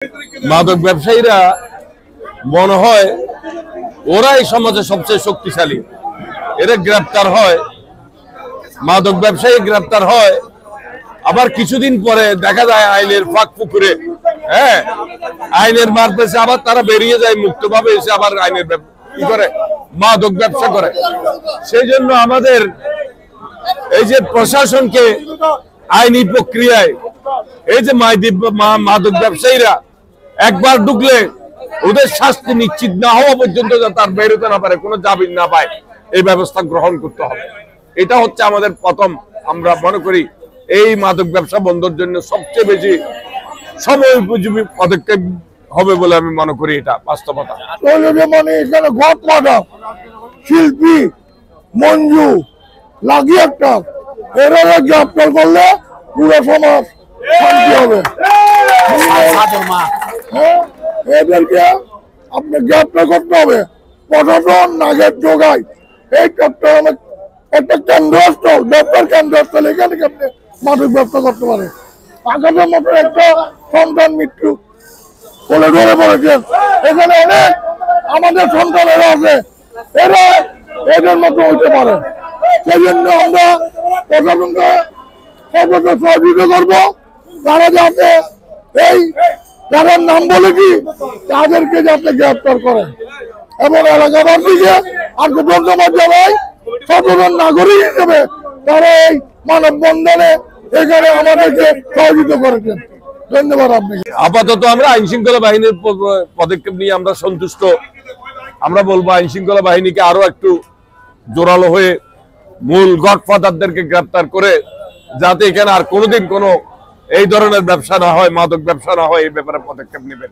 মাদক ব্যবসায়ীরা মনে হয় ওরাই সমাজে সবচেয়ে শক্তিশালী। এরা গ্রেপ্তার হয়, মাদক ব্যবসায়ী গ্রেপ্তার হয়, আবার কিছুদিন পরে দেখা যায় আইনের ফাঁক পুকুরে আইনের মার পেছে আবার তারা বেরিয়ে যায় মুক্তভাবে, এসে আবার আইনের কি করে মাদক ব্যবসা করে। সেই জন্য আমাদের এই যে প্রশাসনকে আইনি প্রক্রিয়ায় এই যে মাদক ব্যবসায়ীরা একবার ঢুকলে ওদের শাস্তি নিশ্চিত না হওয়া পর্যন্ত তার বেরোতে না পারে, কোনো জামিন না পায়, এই ব্যবস্থা গ্রহণ করতে হবে। এটা হচ্ছে আমাদের প্রথম, আমরা মনে করি এই মাদক ব্যবসা বন্ধের জন্য সবচেয়ে বেশি সময় উপযোগী পদক্ষেপ হবে বলে আমি মনে করি। এটা বাস্তবতা। মানে এখানে শিল্পী মঞ্জু লাগিয়ে একটা এরা গ্রেপ্তার করলে পুরো সমাজ শান্তি হবে। এদেরকে আপনি গ্রেপ্তার করতে হবে। প্রশাসন নাগের যোগায় এই চট্টগ্রামে একটা কেন্দ্রস্থল, গ্রেপ্তার কেন্দ্রস্থল, এখানে আপনি মাদক ব্যবসা করতে পারে। আগামের মতো একটা সন্তান মৃত্যু বলে ধরে পড়েছেন, এখানে অনেক আমাদের সন্তানেরা আছে, এরা এদের মতো হইতে পারে। সেই জন্য আমরা প্রশাসনকে সর্বোচ্চ সহযোগিতা করবো, তারা যাতে এই যাদের নাম বলেছি তাদেরকে যাতে গ্রেপ্তার করে এবং এলাকাবাসীকে আর ধন্যবাদ জানাই। সচেতন নাগরিক হিসেবে তারা এই মানববন্ধনে এখানে আমাদেরকে সহযোগিতা করেছেন। ধন্যবাদ আপনাকে। আপাতত আমরা আইন শৃঙ্খলা বাহিনীর পদক্ষেপ নিয়ে আমরা সন্তুষ্ট। আমরা বলবো আইন শৃঙ্খলা বাহিনীকে আরো একটু জোরালো হয়ে মূল গডফাদারদেরকে গ্রেপ্তার করে যাতে এখানে আর কোনোদিন কোনো এই ধরনের ব্যবসা না হয়, মাদক ব্যবসা না হয়, এই ব্যাপারে পদক্ষেপ নেবেন।